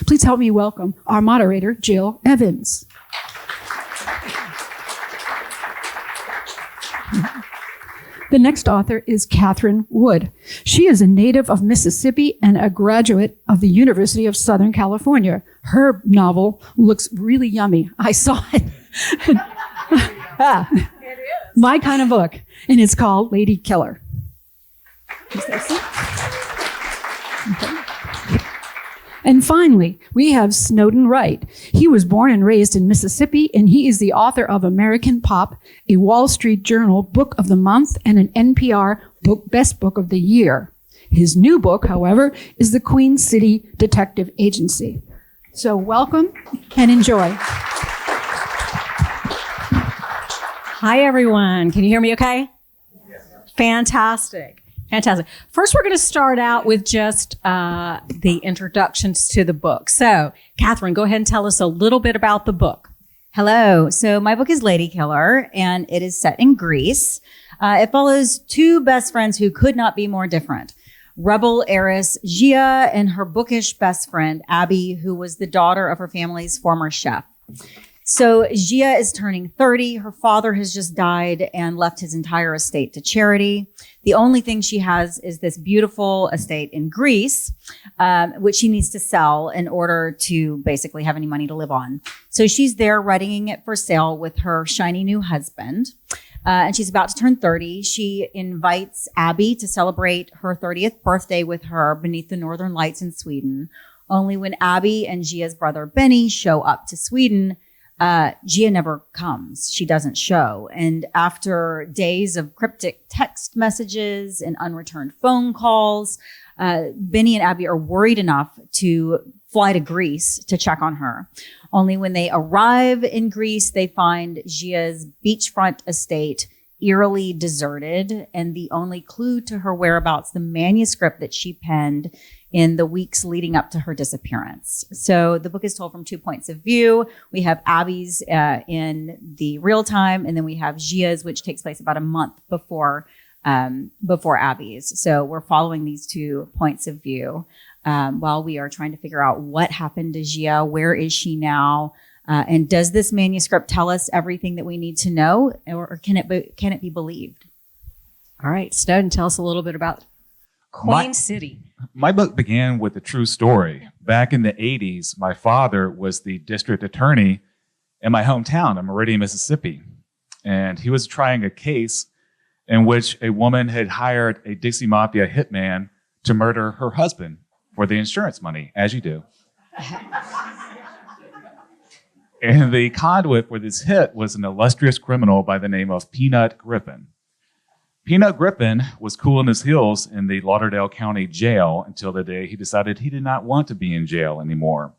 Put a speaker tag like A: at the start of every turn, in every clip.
A: Please help me welcome our moderator, Jill Evans. The next author is Katherine Reay. She is a native of Mississippi and a graduate of the University of Southern California. Her novel looks really yummy. I saw it.
B: It is.
A: My kind of book. And it's called Lady Killer. Okay. And finally, we have Snowden Wright. He was born and raised in Mississippi, and he is the author of American Pop, a Wall Street Journal Book of the Month, and an NPR Best Book of the Year. His new book, however, is The Queen City Detective Agency. So welcome and enjoy.
B: Hi, everyone. Can you hear me okay? Yes. Fantastic. Fantastic. First, we're going to start out with just the introductions to the book. So, Katherine, go ahead and tell us a little bit about the book.
C: Hello. So my book is Lady Killer, and it is set in Greece. It follows two best friends who could not be more different. Rebel heiress Gia and her bookish best friend, Abby, who was the daughter of her family's former chef. So Gia is turning 30. Her father has just died and left his entire estate to charity. The only thing she has is this beautiful estate in Greece, which she needs to sell in order to basically have any money to live on. So she's there readying it for sale with her shiny new husband. And she's about to turn 30. She invites Abby to celebrate her 30th birthday with her beneath the northern lights in Sweden. Only when Abby and Gia's brother Benny show up to Sweden, Gia never comes. She doesn't show. And after days of cryptic text messages and unreturned phone calls, Benny and Abby are worried enough to fly to Greece to check on her. Only when they arrive in Greece, they find Gia's beachfront estate eerily deserted, and the only clue to her whereabouts, the manuscript that she penned in the weeks leading up to her disappearance. So the book is told from 2 points of view. We have Abby's in the real time, and then we have Gia's, which takes place about a month before Abby's. So we're following these 2 points of view while we are trying to figure out what happened to Gia, where is she now, and does this manuscript tell us everything that we need to know, or can it be believed?
B: All right, Snowden, tell us a little bit about Queen City.
D: My book began with a true story. Back in the 80s, my father was the district attorney in my hometown of Meridian, Mississippi. And he was trying a case in which a woman had hired a Dixie Mafia hitman to murder her husband for the insurance money, as you do. And the conduit for this hit was an illustrious criminal by the name of Peanut Griffin. Peanut Griffin was cooling his heels in the Lauderdale County jail until the day he decided he did not want to be in jail anymore.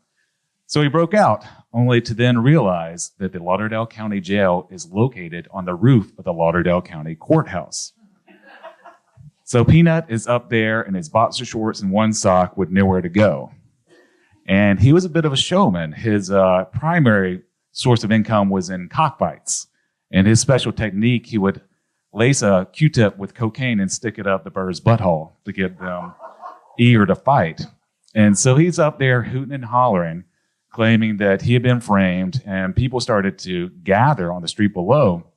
D: So he broke out, only to then realize that the Lauderdale County jail is located on the roof of the Lauderdale County courthouse. So Peanut is up there in his boxer shorts and one sock with nowhere to go. And he was a bit of a showman. His primary source of income was in cockfights. And his special technique, he would lace a Q-tip with cocaine and stick it up the bird's butthole to get them eager to fight. And so he's up there hooting and hollering, claiming that he had been framed, and people started to gather on the street below.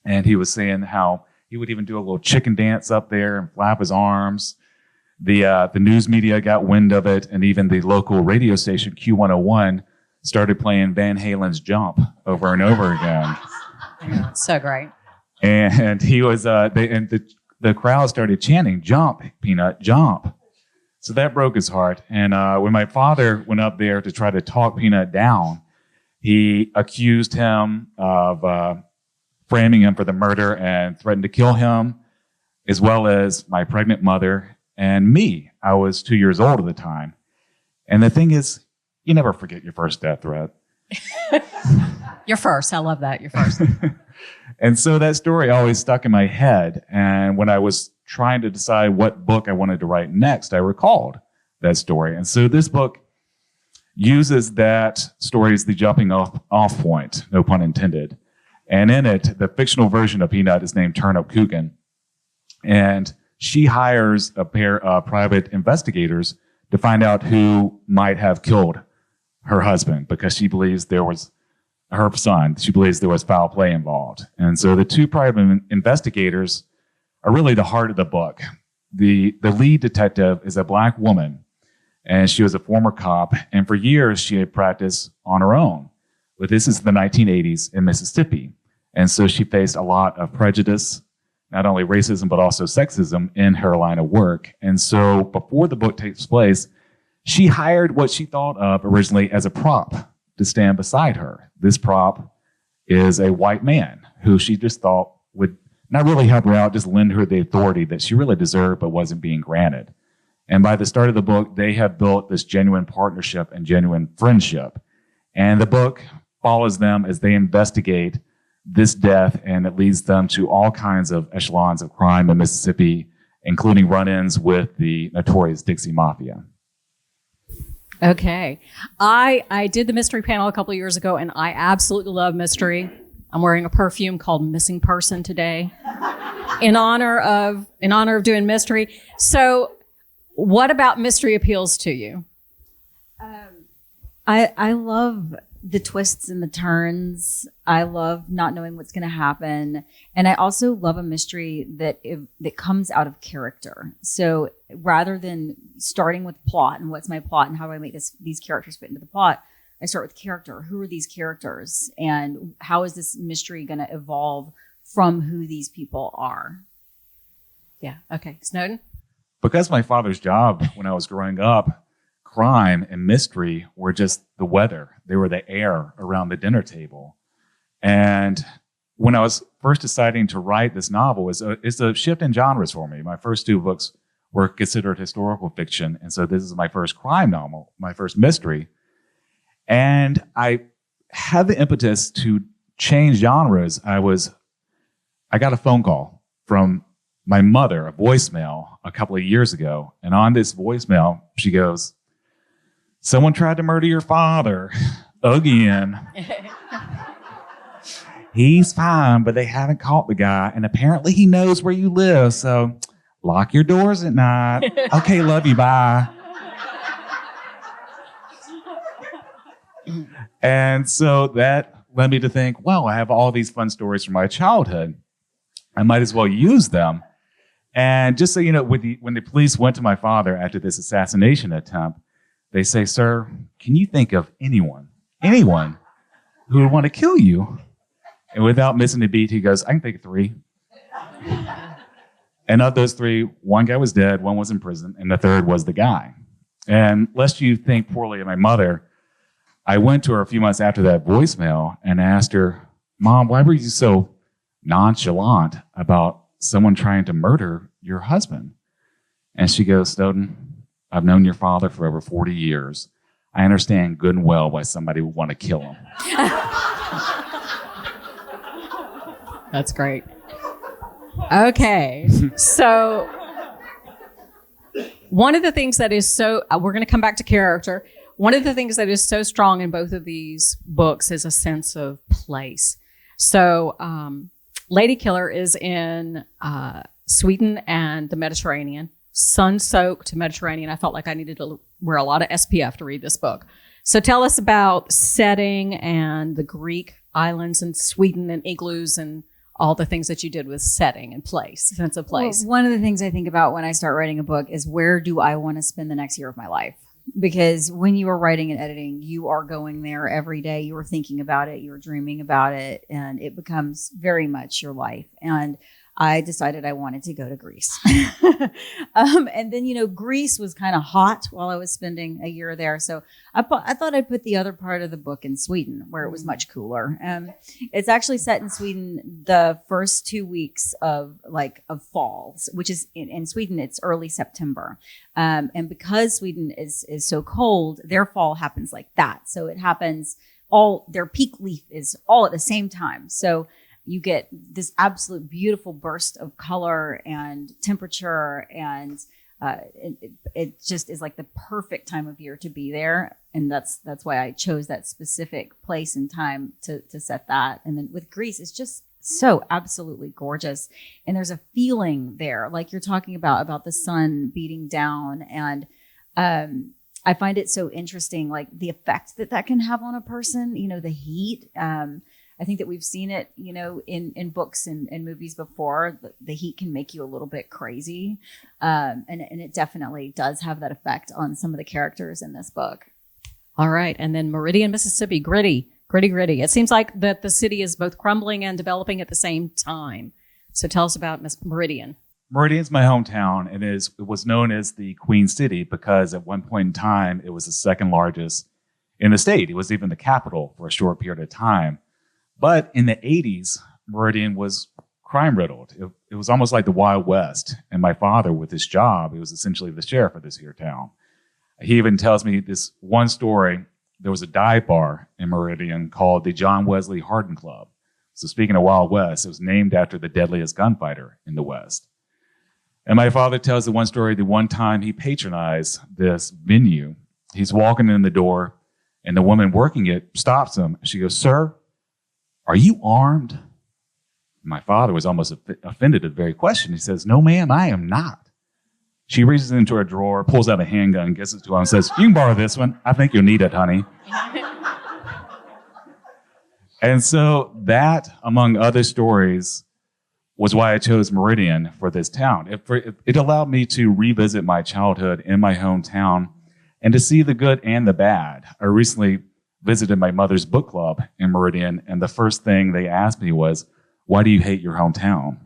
D: And he was saying how he would even do a little chicken dance up there and flap his arms. The news media got wind of it, and even the local radio station Q101 started playing Van Halen's Jump over and over again.
B: Yeah, so great.
D: And he was, the crowd started chanting, "Jump, Peanut, jump." So that broke his heart. And when my father went up there to try to talk Peanut down, he accused him of framing him for the murder and threatened to kill him, as well as my pregnant mother and me. I was 2 years old at the time. And the thing is, you never forget your first death threat.
B: You're first. I love that. You're first.
D: And so that story always stuck in my head. And when I was trying to decide what book I wanted to write next, I recalled that story. And so this book uses that story as the jumping off point, no pun intended. And in it, the fictional version of Peanut is named Turnip Coogan. And she hires a pair of private investigators to find out who might have killed her husband because she believes there was her son. She believes there was foul play involved. And so the two private investigators are really the heart of the book. The lead detective is a black woman, and she was a former cop, and for years she had practiced on her own. But this is the 1980s in Mississippi. And so she faced a lot of prejudice, not only racism, but also sexism in her line of work. And so before the book takes place, she hired what she thought of originally as a prop to stand beside her. This prop is a white man who she just thought would not really help her out, just lend her the authority that she really deserved but wasn't being granted. And by the start of the book, they have built this genuine partnership and genuine friendship. And the book follows them as they investigate this death, and it leads them to all kinds of echelons of crime in Mississippi, including run-ins with the notorious Dixie Mafia.
B: Okay. I did the mystery panel a couple of years ago, and I absolutely love mystery. I'm wearing a perfume called Missing Person today in honor of doing mystery. So what about mystery appeals to you?
C: I love the twists and the turns. I love not knowing what's going to happen. And I also love a mystery that comes out of character. So rather than starting with plot and what's my plot and how do I make these characters fit into the plot, I start with character. Who are these characters? And how is this mystery going to evolve from who these people are?
B: Yeah. Okay. Snowden?
D: Because my father's job when I was growing up, crime and mystery were just the weather. They were the air around the dinner table. And when I was first deciding to write this novel, it's a shift in genres for me. My first two books were considered historical fiction. And so this is my first crime novel, my first mystery. And I had the impetus to change genres. I got a phone call from my mother, a voicemail a couple of years ago. And on this voicemail, she goes, "Someone tried to murder your father again. He's fine, but they haven't caught the guy. And apparently he knows where you live. So lock your doors at night. Okay, love you. Bye." And so that led me to think, well, I have all these fun stories from my childhood. I might as well use them. And just so you know, when the police went to my father after this assassination attempt, they say, "Sir, can you think of anyone who would want to kill you?" And without missing a beat, he goes, "I can think of 3. And of those 3, one guy was dead, one was in prison, and the third was the guy." And lest you think poorly of my mother, I went to her a few months after that voicemail and asked her, "Mom, why were you so nonchalant about someone trying to murder your husband?" And she goes, "Snowden, I've known your father for over 40 years. I understand good and well why somebody would want to kill him."
B: That's great. Okay. So one of the things that is we're going to come back to character. One of the things that is so strong in both of these books is a sense of place. So Lady Killer is in Sweden and the Mediterranean, sun-soaked Mediterranean. I felt like I needed to wear a lot of SPF to read this book. So tell us about setting and the Greek islands and Sweden and igloos and all the things that you did with setting and place, sense of place.
C: Well, one of the things I think about when I start writing a book is where do I want to spend the next year of my life? Because when you are writing and editing, you are going there every day. You are thinking about it. You are dreaming about it. And it becomes very much your life. And I decided I wanted to go to Greece. And then, Greece was kind of hot while I was spending a year there. So I thought I'd put the other part of the book in Sweden, where it was much cooler. It's actually set in Sweden the first 2 weeks of fall, which is in Sweden, it's early September. And because Sweden is so cold, their fall happens like that. So it happens their peak leaf is all at the same time. So you get this absolute beautiful burst of color and temperature, and it just is like the perfect time of year to be there. And that's why I chose that specific place and time to set that. And then with Greece, it's just so absolutely gorgeous. And there's a feeling there, like you're talking about the sun beating down. And I find it so interesting, like the effect that can have on a person, the heat. I think that we've seen it, in books and movies before. The heat can make you a little bit crazy. And it definitely does have that effect on some of the characters in this book.
B: All right. And then Meridian, Mississippi, gritty. It seems like that the city is both crumbling and developing at the same time. So tell us about Meridian.
D: Meridian's my hometown, and it was known as the Queen City because at one point in time, it was the second largest in the state. It was even the capital for a short period of time. But in the 80s, Meridian was crime-riddled. It was almost like the Wild West. And my father, with his job, he was essentially the sheriff of this here town. He even tells me this one story. There was a dive bar in Meridian called the John Wesley Hardin Club. So speaking of Wild West, it was named after the deadliest gunfighter in the West. And my father tells the one story, the one time he patronized this venue. He's walking in the door, and the woman working it stops him. She goes, "Sir, are you armed?" My father was almost offended at the very question. He says, "No, ma'am, I am not." She reaches into her drawer, pulls out a handgun, gives it to him, and says, "You can borrow this one. I think you'll need it, honey." And so that, among other stories, was why I chose Meridian for this town. It allowed me to revisit my childhood in my hometown and to see the good and the bad. I recently visited my mother's book club in Meridian, and the first thing they asked me was, "Why do you hate your hometown?"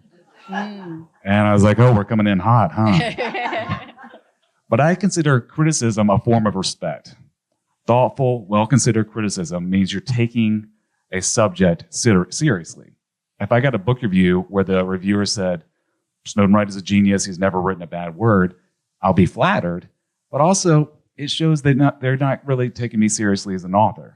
D: And I was like, "Oh, we're coming in hot, huh?" But I consider criticism a form of respect. Thoughtful, well-considered criticism means you're taking a subject seriously. If I got a book review where the reviewer said, "Snowden Wright is a genius, he's never written a bad word," I'll be flattered, but also it shows they're not really taking me seriously as an author.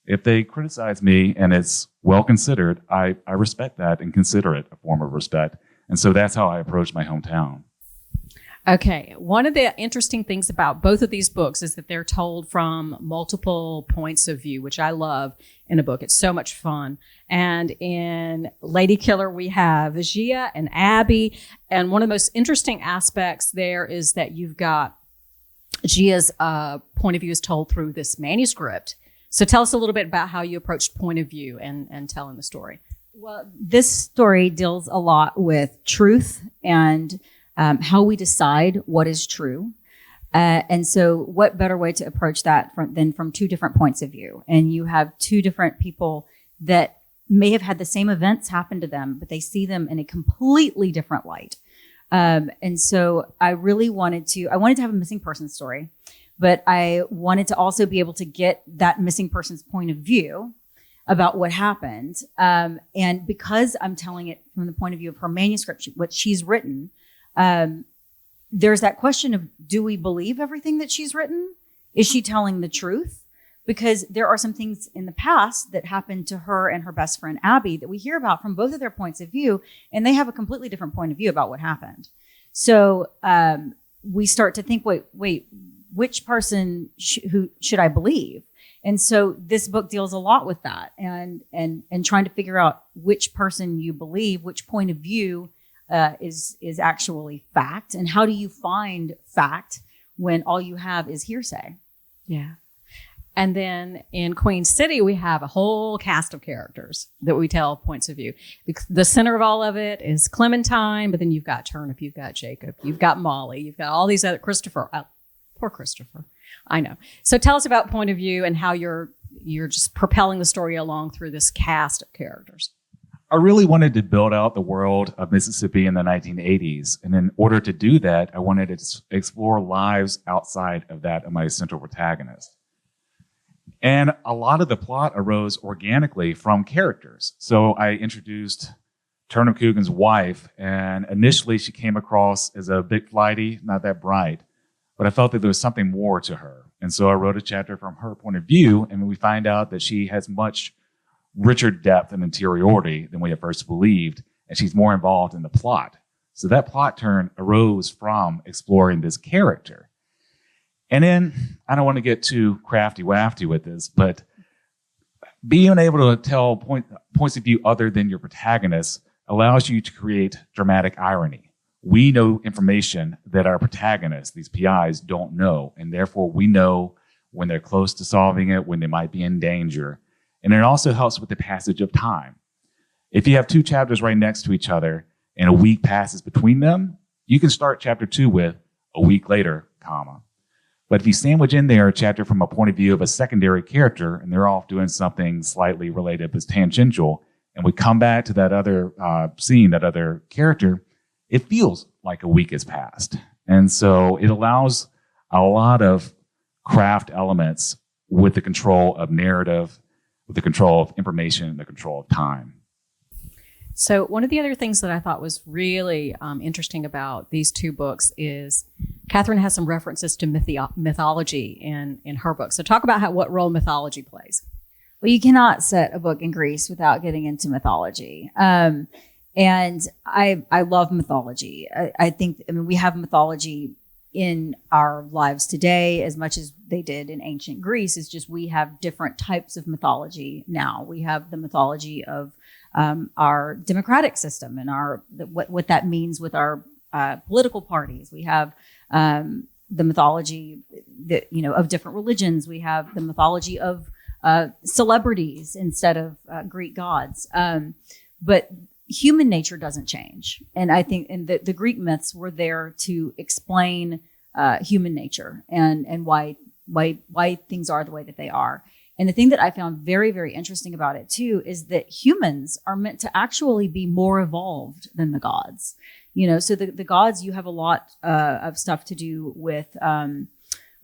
D: If they criticize me and it's well considered, I respect that and consider it a form of respect. And so that's how I approach my hometown.
B: Okay. One of the interesting things about both of these books is that they're told from multiple points of view, which I love in a book. It's so much fun. And in Lady Killer, we have Gia and Abby. And one of the most interesting aspects there is that you've got Gia's point of view is told through this manuscript. So tell us a little bit about how you approached point of view and telling the story.
C: Well, this story deals a lot with truth and how we decide what is true. And so what better way to approach that than from two different points of view? And you have two different people that may have had the same events happen to them, but they see them in a completely different light. And so I really wanted to have a missing person story, but I wanted to also be able to get that missing person's point of view about what happened. And because I'm telling it from the point of view of her manuscript, what she's written, there's that question of, do we believe everything that she's written? Is she telling the truth? Because there are some things in the past that happened to her and her best friend, Abby, that we hear about from both of their points of view, and they have a completely different point of view about what happened. So we start to think, wait, which person who should I believe? And so this book deals a lot with that and trying to figure out which person you believe, which point of view is actually fact, and how do you find fact when all you have is hearsay?
B: Yeah. And then in Queen City, we have a whole cast of characters that we tell points of view. The center of all of it is Clementine, but then you've got Turnip, you've got Jacob, you've got Molly, you've got all these other Christopher. Poor Christopher. I know. So tell us about point of view and how you're just propelling the story along through this cast of characters.
D: I really wanted to build out the world of Mississippi in the 1980s. And in order to do that, I wanted to explore lives outside of that of my central protagonist. And a lot of the plot arose organically from characters. So I introduced Turnip Coogan's wife, and initially she came across as a bit flighty, not that bright, but I felt that there was something more to her. And so I wrote a chapter from her point of view, and we find out that she has much richer depth and interiority than we at first believed, and she's more involved in the plot. So that plot turn arose from exploring this character. And then, I don't want to get too crafty-wafty with this, but being able to tell points of view other than your protagonist allows you to create dramatic irony. we know information that our protagonists, these PIs, don't know. And therefore, we know when they're close to solving it, when they might be in danger. And it also helps with the passage of time. If you have two chapters right next to each other and a week passes between them, you can start chapter 2 with a week later, comma. But if you sandwich in there a chapter from a point of view of a secondary character and they're off doing something slightly related but tangential, and we come back to that other scene, that other character, it feels like a week has passed. And so it allows a lot of craft elements with the control of narrative, with the control of information, and the control of time.
B: So one of the other things that I thought was really interesting about these two books is Katherine has some references to mythology in her book. So talk about what role mythology plays.
C: Well, you cannot set a book in Greece without getting into mythology. And I love mythology. I think we have mythology in our lives today as much as they did in ancient Greece. It's just we have different types of mythology now. We have the mythology of our democratic system and what that means with our political parties. We have the mythology that, of different religions. We have the mythology of celebrities instead of Greek gods. But human nature doesn't change. And I think the Greek myths were there to explain human nature and why things are the way that they are. And the thing that I found very, very interesting about it too is that humans are meant to actually be more evolved than the gods. So the gods, you have a lot of stuff to do with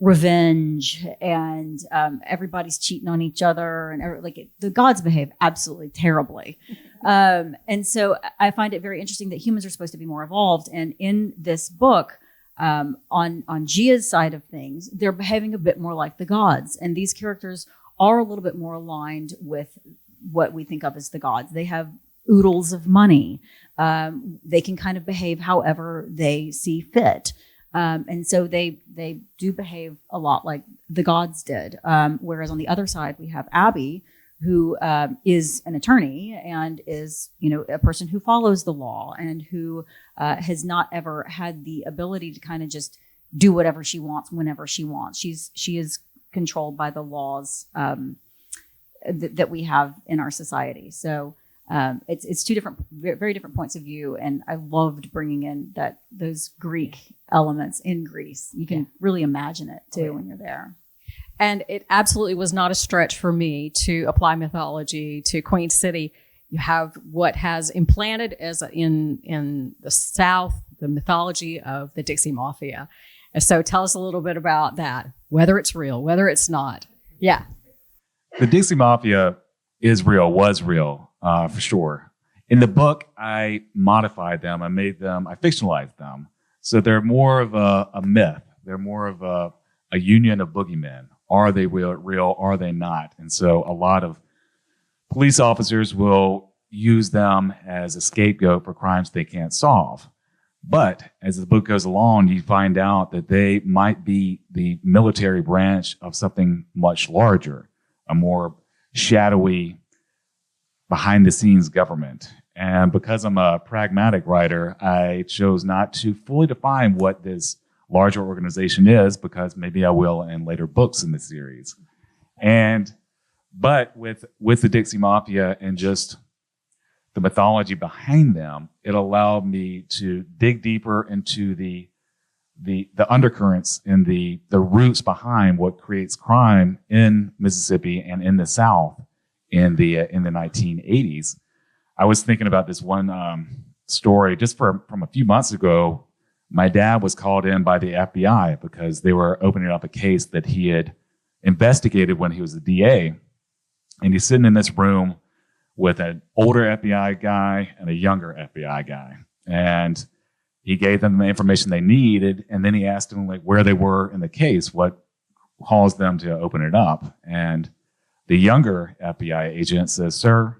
C: revenge and everybody's cheating on each other, and the gods behave absolutely terribly. And so I find it very interesting that humans are supposed to be more evolved. And in this book, on Gia's side of things, they're behaving a bit more like the gods. And these characters are a little bit more aligned with what we think of as the gods. They have oodles of money. They can kind of behave however they see fit. And so they do behave a lot like the gods did. Whereas on the other side, we have Abby, who is an attorney and is, a person who follows the law and who has not ever had the ability to kind of just do whatever she wants whenever she wants. She is controlled by the laws that we have in our society. So it's two different, very different points of view, and I loved bringing in those Greek elements in Greece. You can really imagine it too when you're there.
B: And it absolutely was not a stretch for me to apply mythology to Queen City. You have what has implanted as in the South, the mythology of the Dixie Mafia. And so tell us a little bit about that, whether it's real, whether it's not. Yeah.
D: The Dixie Mafia was real, for sure. In the book, I modified them. I fictionalized them. So they're more of a myth. They're more of a union of boogeymen. Are they real? Are they not? And so a lot of police officers will use them as a scapegoat for crimes they can't solve. But as the book goes along, you find out that they might be the military branch of something much larger, a more shadowy, behind-the-scenes government. And because I'm a pragmatic writer, I chose not to fully define what this larger organization is, because maybe I will in later books in the series. But with the Dixie Mafia and just the mythology behind them, it allowed me to dig deeper into the undercurrents and the roots behind what creates crime in Mississippi and in the South in the 1980s. I was thinking about this one story just from a few months ago. My dad was called in by the FBI because they were opening up a case that he had investigated when he was a DA. And he's sitting in this room with an older FBI guy and a younger FBI guy. And he gave them the information they needed. And then he asked them where they were in the case, what caused them to open it up. And the younger FBI agent says, "Sir,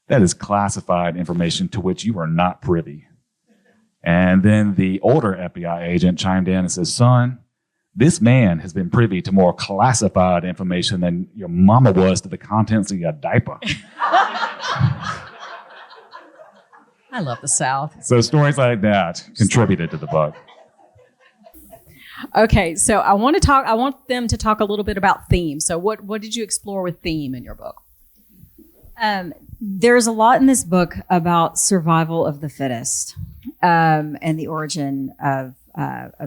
D: that is classified information to which you are not privy." And then the older FBI agent chimed in and says, "Son, this man has been privy to more classified information than your mama was to the contents of your diaper."
B: I love the South.
D: So stories like that contributed to the book.
B: Okay, so I want them to talk a little bit about theme. So what did you explore with theme in your book?
C: There's a lot in this book about survival of the fittest, and the origin of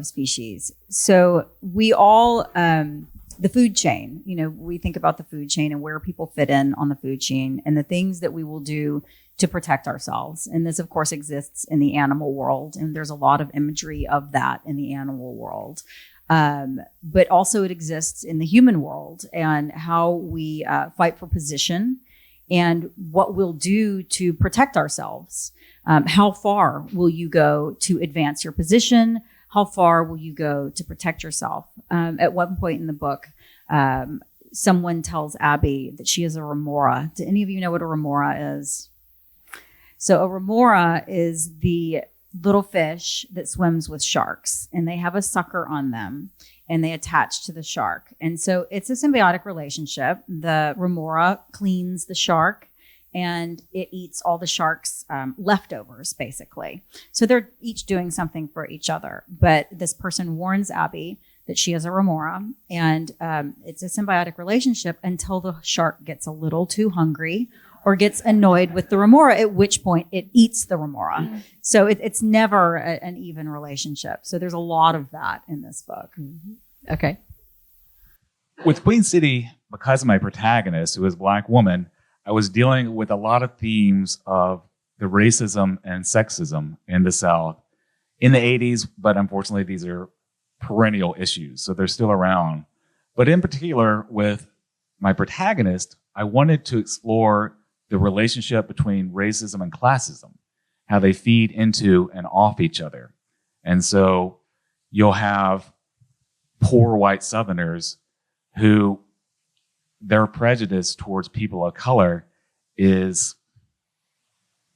C: species. So we all, the food chain, we think about the food chain and where people fit in on the food chain and the things that we will do to protect ourselves. And this, of course, exists in the animal world. And there's a lot of imagery of that in the animal world. But also it exists in the human world and how we fight for position and what we'll do to protect ourselves. How far will you go to advance your position? How far will you go to protect yourself? At one point in the book, someone tells Abby that she is a remora. Do any of you know what a remora is? So a remora is the little fish that swims with sharks, and they have a sucker on them, and they attach to the shark. And so it's a symbiotic relationship. The remora cleans the shark, and it eats all the shark's leftovers, basically. So they're each doing something for each other. But this person warns Abby that she is a remora, and it's a symbiotic relationship until the shark gets a little too hungry or gets annoyed with the remora, at which point it eats the remora. Mm-hmm. So it's never an even relationship. So there's a lot of that in this book.
B: Mm-hmm. Okay.
D: With Queen City, because of my protagonist, who is a Black woman, I was dealing with a lot of themes of the racism and sexism in the South in the 80s, but unfortunately these are perennial issues, so they're still around. But in particular, with my protagonist, I wanted to explore the relationship between racism and classism, how they feed into and off each other. And so you'll have poor white Southerners who their prejudice towards people of color is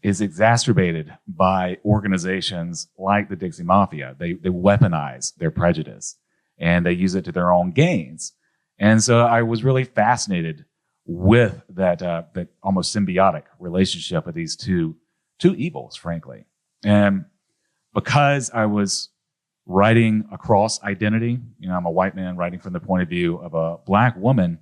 D: exacerbated by organizations like the Dixie Mafia. They weaponize their prejudice and they use it to their own gains. And so I was really fascinated with that almost symbiotic relationship of these two evils, frankly. And because I was writing across identity, I'm a white man writing from the point of view of a Black woman,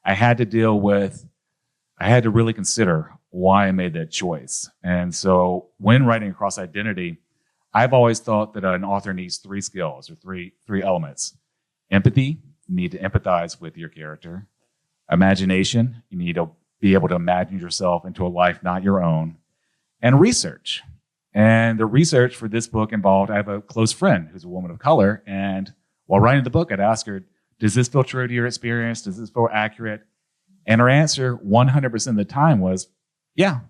D: I had to really consider why I made that choice. And so when writing across identity, I've always thought that an author needs three skills or three elements. Empathy, you need to empathize with your character. Imagination, you need to be able to imagine yourself into a life not your own. And research. And the research for this book involved, I have a close friend who's a woman of color, and while writing the book, I'd ask her, does this feel true to your experience? Does this feel accurate? And her answer 100% of the time was, yeah.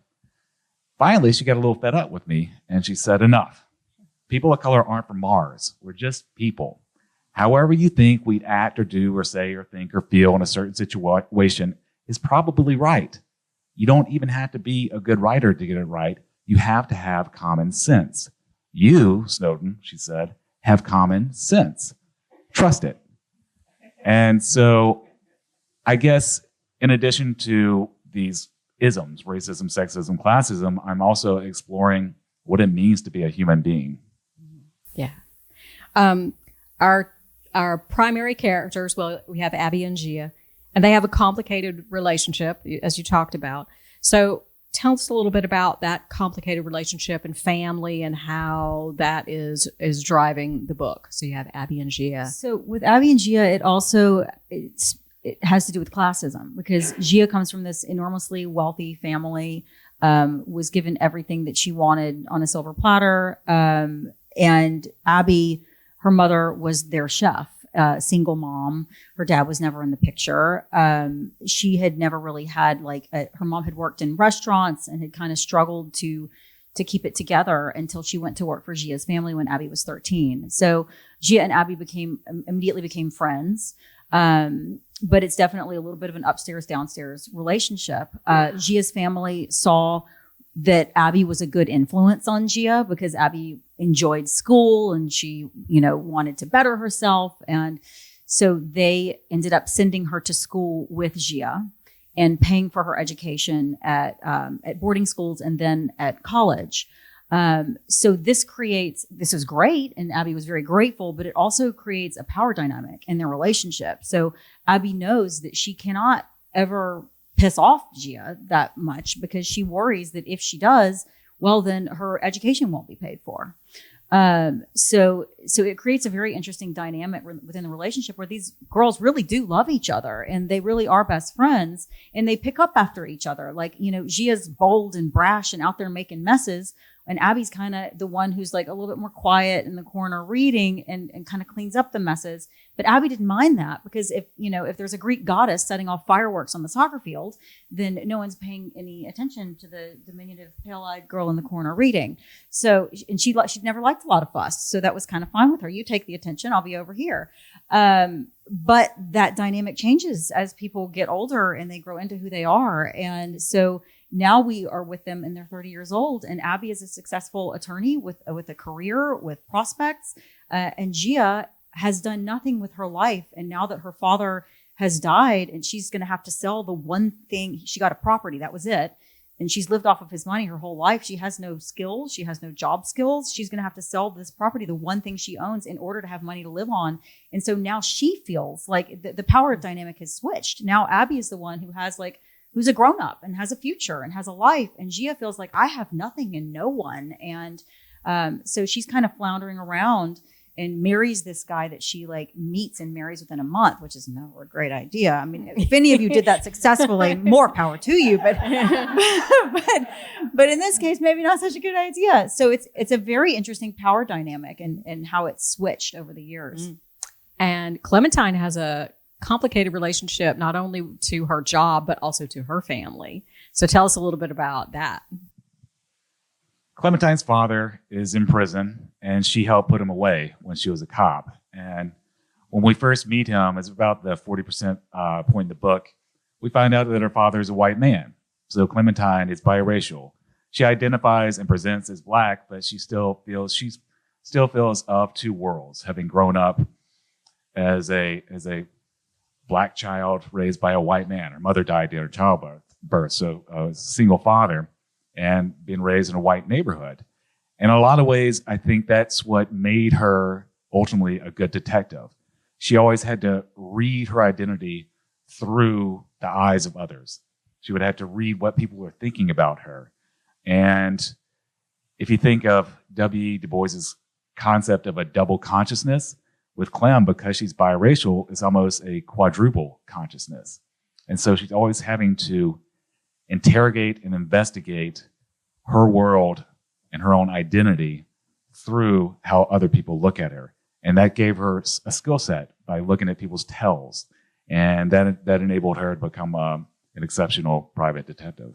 D: Finally, she got a little fed up with me, and she said, enough. People of color aren't from Mars. We're just people. However you think we'd act or do or say or think or feel in a certain situation is probably right. You don't even have to be a good writer to get it right. You have to have common sense. You, Snowden, she said, have common sense. Trust it. And so I guess in addition to these isms, racism, sexism, classism, I'm also exploring what it means to be a human being.
B: Yeah. Our primary characters, well, we have Abby and Gia, and they have a complicated relationship, as you talked about. So tell us a little bit about that complicated relationship and family and how that is driving the book. So you have Abby and Gia.
C: So with Abby and Gia, it has to do with classism because Gia comes from this enormously wealthy family, was given everything that she wanted on a silver platter. And Abby, her mother was their chef, single mom. Her dad was never in the picture. She had never really had her mom had worked in restaurants and had kind of struggled to keep it together until she went to work for Gia's family when Abby was 13. So Gia and Abby immediately became friends. But it's definitely a little bit of an upstairs, downstairs relationship. Gia's family saw that Abby was a good influence on Gia because Abby enjoyed school and she, wanted to better herself. And so they ended up sending her to school with Gia and paying for her education at boarding schools and then at college. So this is great, and Abby was very grateful, but it also creates a power dynamic in their relationship. So Abby knows that she cannot ever piss off Gia that much because she worries that if she does, well, then her education won't be paid for. So it creates a very interesting dynamic within the relationship where these girls really do love each other and they really are best friends and they pick up after each other. Like, Gia's bold and brash and out there making messes. And Abby's kind of the one who's like a little bit more quiet in the corner reading and kind of cleans up the messes. But Abby didn't mind that because if there's a Greek goddess setting off fireworks on the soccer field, then no one's paying any attention to the diminutive pale-eyed girl in the corner reading. So, and she'd never liked a lot of fuss. So that was kind of fine with her. You take the attention, I'll be over here. But that dynamic changes as people get older and they grow into who they are. And so now we are with them and they're 30 years old. And Abby is a successful attorney with a career, with prospects. And Gia has done nothing with her life. And now that her father has died and she's going to have to sell the one thing, she got a property, that was it. And she's lived off of his money her whole life. She has no skills. She has no job skills. She's going to have to sell this property, the one thing she owns, in order to have money to live on. And so now she feels like the power dynamic has switched. Now Abby is the one who's a grown up and has a future and has a life. And Gia feels like I have nothing and no one. And so she's kind of floundering around and marries this guy that she meets and marries within a month, which is never a great idea. I mean, if any of you did that successfully, more power to you. But in this case, maybe not such a good idea. So it's a very interesting power dynamic and how it's switched over the years.
B: And Clementine has a complicated relationship, not only to her job, but also to her family. So tell us a little bit about that.
D: Clementine's father is in prison, and she helped put him away when she was a cop. And when we first meet him, it's about the 40% point in the book, we find out that her father is a white man. So Clementine is biracial. She identifies and presents as Black, but she still feels of two worlds, having grown up as a Black child raised by a white man. Her mother died during childbirth, so a single father, and being raised in a white neighborhood. In a lot of ways, I think that's what made her ultimately a good detective. She always had to read her identity through the eyes of others. She would have to read what people were thinking about her. And if you think of W. Du Bois's concept of a double consciousness, with Clem, because she's biracial, it's almost a quadruple consciousness. And so she's always having to interrogate and investigate her world and her own identity through how other people look at her. And that gave her a skill set by looking at people's tells. And that enabled her to become an exceptional private detective.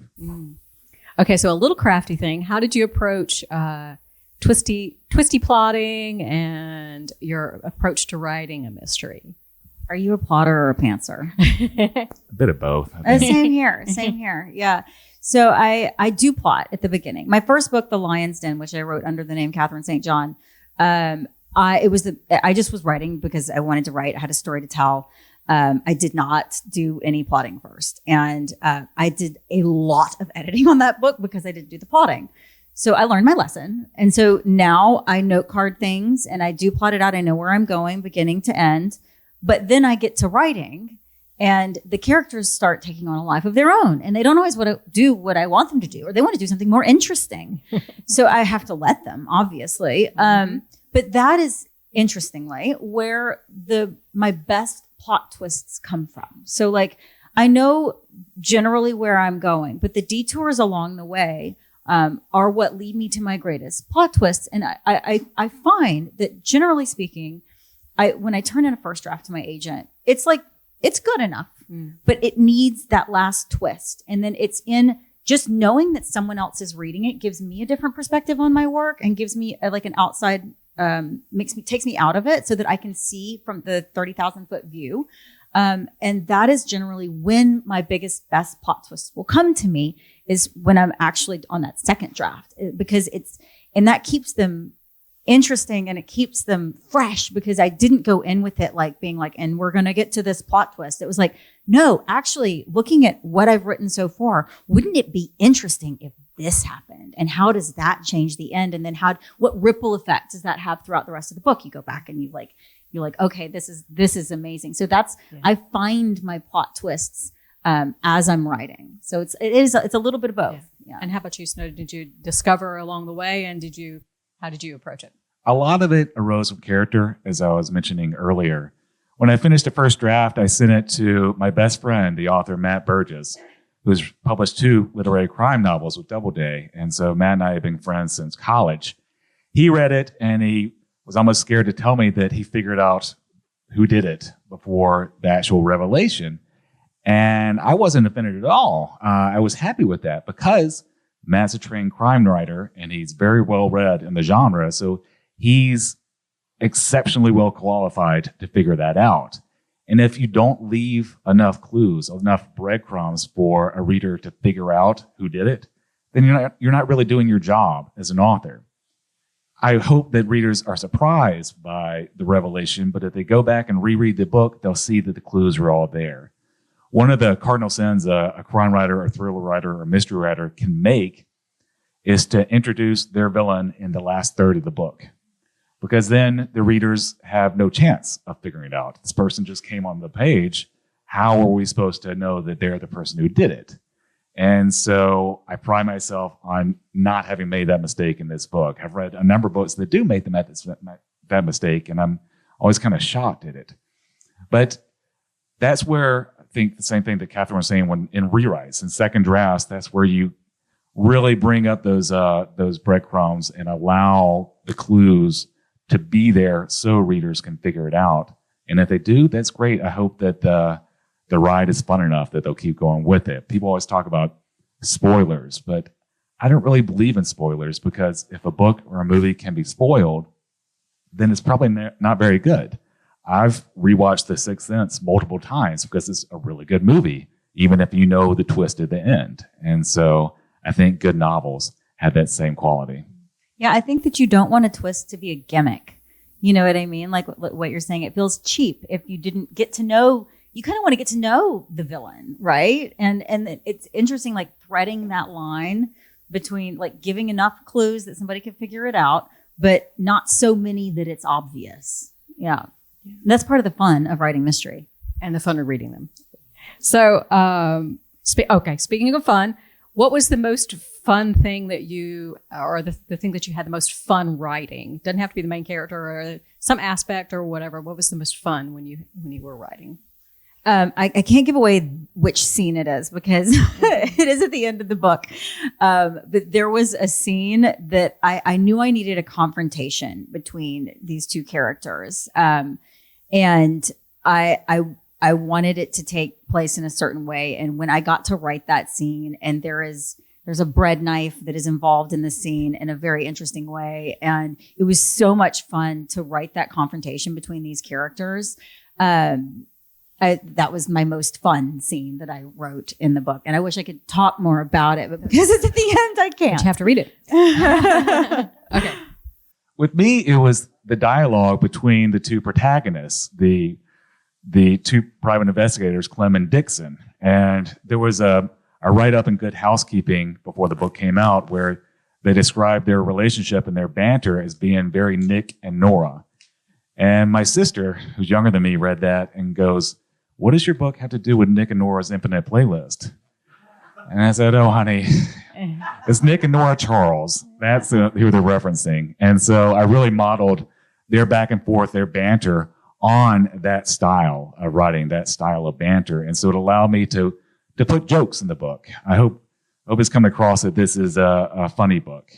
B: Okay, so a little crafty thing. How did you approach twisty plotting and your approach to writing a mystery?
C: Are you a plotter or a pantser?
D: A bit of both.
C: Same here. Yeah. So I do plot at the beginning. My first book, The Lion's Den, which I wrote under the name Catherine St. John, I just was writing because I wanted to write. I had a story to tell. I did not do any plotting first. And I did a lot of editing on that book because I didn't do the plotting. So I learned my lesson. And so now I note card things and I do plot it out. I know where I'm going, beginning to end. But then I get to writing and the characters start taking on a life of their own. And they don't always want to do what I want them to do, or they want to do something more interesting. So I have to let them, obviously. But that is, interestingly, where my best plot twists come from. So I know generally where I'm going, but the detours along the way are what lead me to my greatest plot twists. And I find that generally speaking, when I turn in a first draft to my agent, it's good enough, but it needs that last twist. And then it's in just knowing that someone else is reading it gives me a different perspective on my work and gives me an outside, takes me out of it so that I can see from the 30,000 foot view. And that is generally when my best plot twists will come to me, is when I'm actually on that second draft, because and that keeps them interesting and it keeps them fresh, because I didn't go in with it being and we're going to get to this plot twist. It was no, actually looking at what I've written so far, wouldn't it be interesting if this happened? And how does that change the end? And then what ripple effect does that have throughout the rest of the book? You go back and you're like, okay, this is amazing. So I find my plot twists as I'm writing. So it's a little bit of both. Yeah.
B: And how about you, Snowden? Did you discover along the way, and how did you approach it?
D: A lot of it arose from character, as I was mentioning earlier. When I finished the first draft, I sent it to my best friend, the author Matt Burgess, who's published 2 literary crime novels with Doubleday. And so Matt and I have been friends since college. He read it, and he was almost scared to tell me that he figured out who did it before the actual revelation. And I wasn't offended at all. I was happy with that because Matt's a trained crime writer, and he's very well read in the genre. So he's exceptionally well qualified to figure that out. And if you don't leave enough clues, enough breadcrumbs for a reader to figure out who did it, then you're not really doing your job as an author. I hope that readers are surprised by the revelation, but if they go back and reread the book, they'll see that the clues are all there. One of the cardinal sins a crime writer or thriller writer or mystery writer can make is to introduce their villain in the last third of the book, because then the readers have no chance of figuring it out. This person just came on the page. How are we supposed to know that they're the person who did it? And so I pride myself on not having made that mistake in this book. I've read a number of books that do make that mistake, and I'm always kind of shocked at it. But that's where I think the same thing that Katherine was saying when in rewrites and second drafts, that's where you really bring up those breadcrumbs and allow the clues to be there so readers can figure it out. And if they do, that's great. I hope that the ride is fun enough that they'll keep going with it. People always talk about spoilers, but I don't really believe in spoilers, because if a book or a movie can be spoiled, then it's probably not very good. I've rewatched The Sixth Sense multiple times because it's a really good movie, even if you know the twist at the end. And so I think good novels have that same quality.
C: Yeah, I think that you don't want a twist to be a gimmick. You know what I mean? Like what you're saying, it feels cheap if you didn't get to know. You kind of want to get to know the villain, right? And it's interesting, like threading that line between like giving enough clues that somebody can figure it out, but not so many that it's obvious. Yeah. That's part of the fun of writing mystery.
B: And the fun of reading them. So, speaking of fun, what was the most fun thing that the thing that you had the most fun writing? Doesn't have to be the main character or some aspect or whatever. What was the most fun when you were writing?
C: I can't give away which scene it is because it is at the end of the book. But there was a scene that I knew I needed a confrontation between these two characters. And I wanted it to take place in a certain way. And when I got to write that scene, and there's a bread knife that is involved in the scene in a very interesting way. And it was so much fun to write that confrontation between these characters. That was my most fun scene that I wrote in the book. And I wish I could talk more about it, but because it's at the end, I can't.
B: But you have to read it. Okay.
D: With me, it was the dialogue between the two protagonists, the two private investigators, Clem and Dixon. And there was a write-up in Good Housekeeping before the book came out where they described their relationship and their banter as being very Nick and Nora. And my sister, who's younger than me, read that and goes, "What does your book have to do with Nick and Nora's Infinite Playlist?" And I said, "Oh, honey, it's Nick and Nora Charles. That's who they're referencing." And so I really modeled their back and forth, their banter on that style of writing, that style of banter. And so it allowed me to put jokes in the book. I hope it's come across that this is a funny book.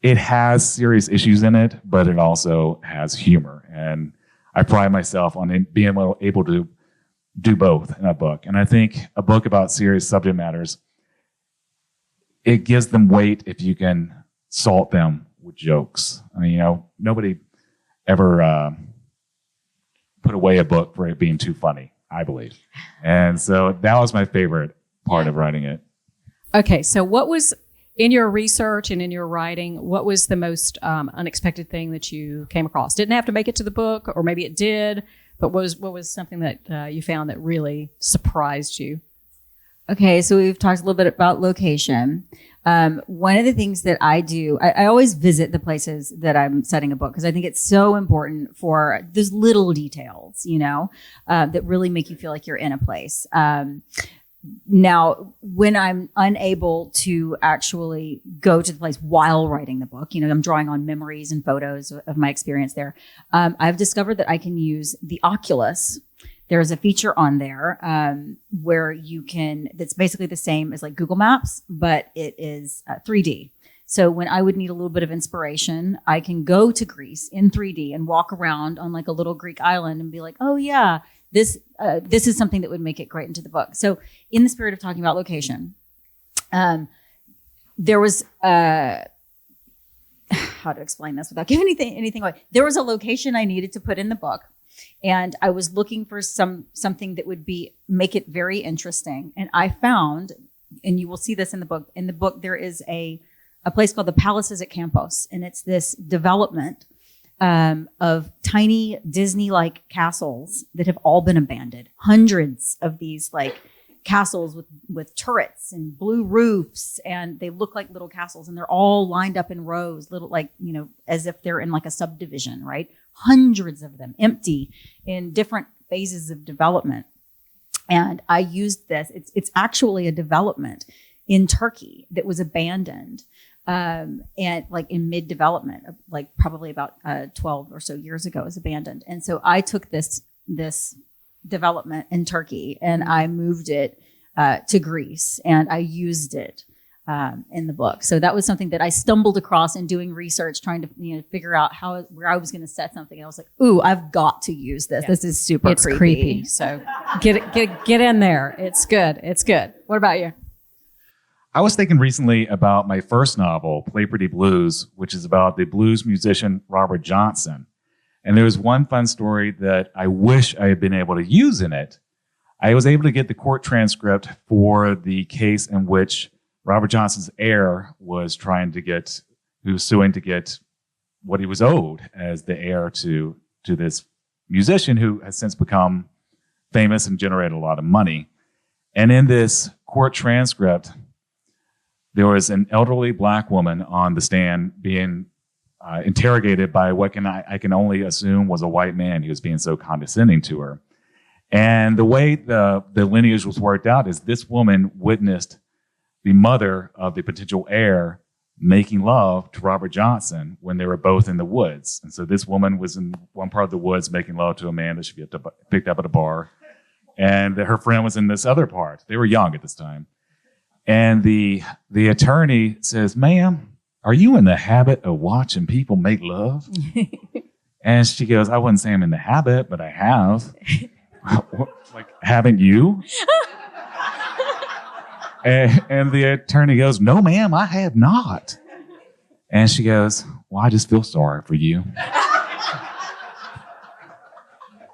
D: It has serious issues in it, but it also has humor. And I pride myself on being able to do both in a book. And I think a book about serious subject matters, it gives them weight if you can salt them with jokes. I mean, nobody ever put away a book for it being too funny, I believe. And so that was my favorite part of writing it.
B: Okay, so what was, in your research and in your writing, what was the most unexpected thing that you came across? Didn't have to make it to the book, or maybe it did, but what was something that you found that really surprised you?
C: Okay, so we've talked a little bit about location. One of the things that I do, I always visit the places that I'm setting a book because I think it's so important for those little details, that really make you feel like you're in a place. Now, when I'm unable to actually go to the place while writing the book, I'm drawing on memories and photos of my experience there. I've discovered that I can use the Oculus. There's a feature on there where that's basically the same as like Google Maps, but it is 3D. So when I would need a little bit of inspiration, I can go to Greece in 3D and walk around on like a little Greek island and be like, oh yeah, this is something that would make it great into the book. So in the spirit of talking about location, there was how to explain this without giving anything away. There was a location I needed to put in the book. And I was looking for something that would make it very interesting. And I found, and you will see this in the book. In the book, there is a place called the Palaces at Campos, and it's this development of tiny Disney-like castles that have all been abandoned. Hundreds of these like castles with turrets and blue roofs, and they look like little castles, and they're all lined up in rows, little like as if they're in like a subdivision, right? Hundreds of them empty in different phases of development. And I used this. It's actually a development in Turkey that was abandoned and like in mid-development, like probably about 12 or so years ago, it was abandoned. And so I took this development in Turkey and I moved it to Greece, and I used it in the book. So that was something that I stumbled across in doing research, trying to figure out where I was going to set something. And I was like, "Ooh, I've got to use this. Yeah. This is super creepy."
B: So get in there. It's good. It's good. What about you?
D: I was thinking recently about my first novel, Play Pretty Blues, which is about the blues musician Robert Johnson. And there was one fun story that I wish I had been able to use in it. I was able to get the court transcript for the case in which Robert Johnson's heir was suing to get what he was owed as the heir to this musician who has since become famous and generated a lot of money. And in this court transcript, there was an elderly black woman on the stand being interrogated by what I can only assume was a white man. He was being so condescending to her. And the way the lineage was worked out is this woman witnessed the mother of the potential heir making love to Robert Johnson when they were both in the woods. And so this woman was in one part of the woods making love to a man that she picked up at a bar. And her friend was in this other part. They were young at this time. And the attorney says, "Ma'am, are you in the habit of watching people make love?" And she goes, "I wouldn't say I'm in the habit, but I have." Like, haven't you? And the attorney goes, "No, ma'am, I have not." And she goes, "Well, I just feel sorry for you."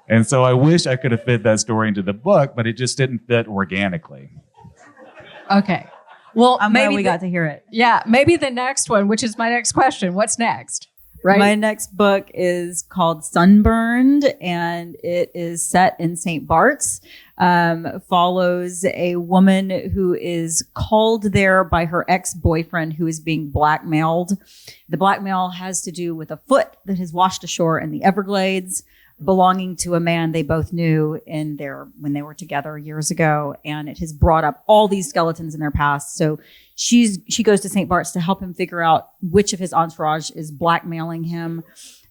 D: And so I wish I could have fit that story into the book, but it just didn't fit organically.
B: Okay. Well,
C: I'm
B: maybe
C: glad we got to hear it.
B: Yeah, maybe the next one, which is my next question. What's next? Right.
C: My next book is called Sunburned, and it is set in St. Bart's. Follows a woman who is called there by her ex-boyfriend who is being blackmailed. The blackmail has to do with a foot that has washed ashore in the Everglades, belonging to a man they both knew when they were together years ago, and it has brought up all these skeletons in their past. So she goes to St. Bart's to help him figure out which of his entourage is blackmailing him,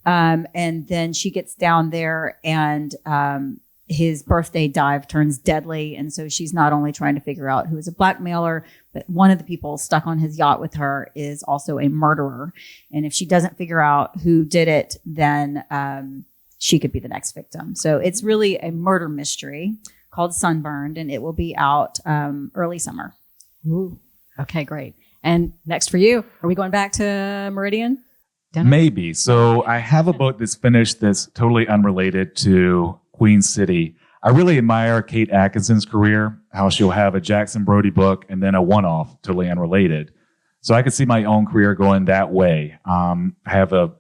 C: and then she gets down there, and his birthday dive turns deadly, and so she's not only trying to figure out who is a blackmailer, but one of the people stuck on his yacht with her is also a murderer, and if she doesn't figure out who did it, then she could be the next victim. So it's really a murder mystery called Sunburned, and it will be out early summer.
B: Ooh. Okay, great. And next for you, are we going back to Meridian? Dinner?
D: Maybe. So I have a book that's finished that's totally unrelated to Queen City. I really admire Kate Atkinson's career, how she'll have a Jackson Brody book and then a one-off, totally unrelated. So I could see my own career going that way. I have a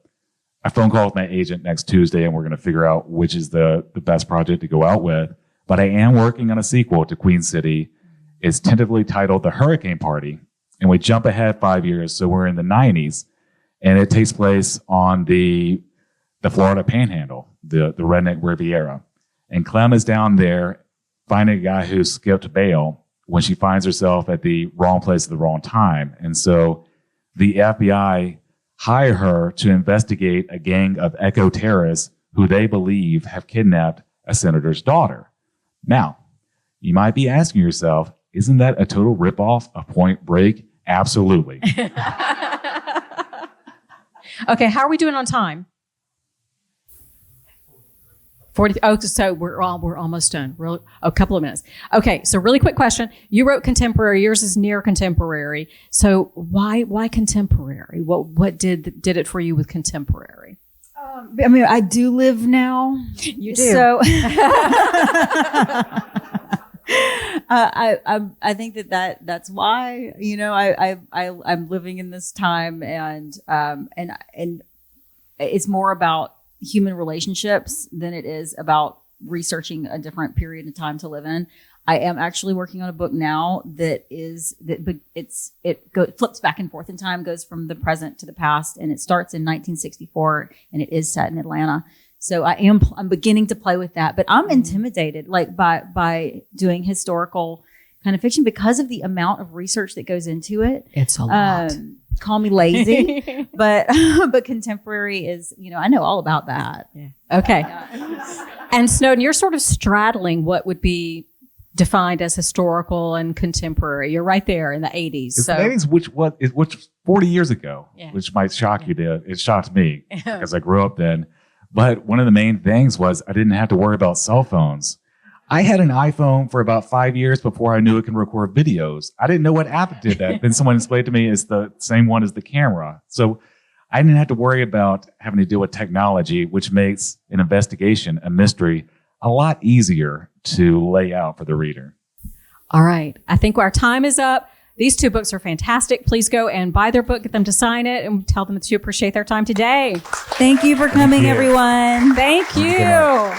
D: phone call with my agent next Tuesday, and we're going to figure out which is the best project to go out with. But I am working on a sequel to Queen City. It's tentatively titled The Hurricane Party. And we jump ahead 5 years, so we're in the 90s, and it takes place on the Florida Panhandle, the redneck Riviera. And Clem is down there finding a guy who skipped bail when she finds herself at the wrong place at the wrong time. And so the FBI hire her to investigate a gang of eco-terrorists who they believe have kidnapped a senator's daughter. Now, you might be asking yourself, isn't that a total ripoff of Point Break? Absolutely.
B: Okay, how are we doing on time? 40. Oh, so we're almost done. A couple of minutes. Okay, so really quick question. You wrote contemporary. Yours is near contemporary. So why contemporary? What did it for you with contemporary?
C: I mean, I do live now.
B: You do.
C: So I think that's why, you know, I'm living in this time, and it's more about human relationships than it is about researching a different period of time to live in. I am actually working on a book now flips back and forth in time, goes from the present to the past, and it starts in 1964, and it is set in Atlanta. So I'm beginning to play with that, but I'm intimidated by doing historical kind of fiction because of the amount of research that goes into it.
B: It's a lot.
C: Call me lazy, but contemporary is, you know, I know all about that.
B: Yeah. Okay. And Snowden, you're sort of straddling what would be defined as historical and contemporary. You're right there in the 80s.
D: It's the 80s, which 40 years ago,
B: Yeah.
D: which might shock you. It shocked me because I grew up then. But one of the main things was I didn't have to worry about cell phones. I had an iPhone for about 5 years before I knew it can record videos. I didn't know what app did that. Then someone explained to me it's the same one as the camera. So I didn't have to worry about having to deal with technology, which makes an investigation, a mystery, a lot easier to lay out for the reader.
B: All right. I think our time is up. These two books are fantastic. Please go and buy their book, get them to sign it, and tell them that you appreciate their time today.
C: Thank you for coming, everyone.
B: Thank you.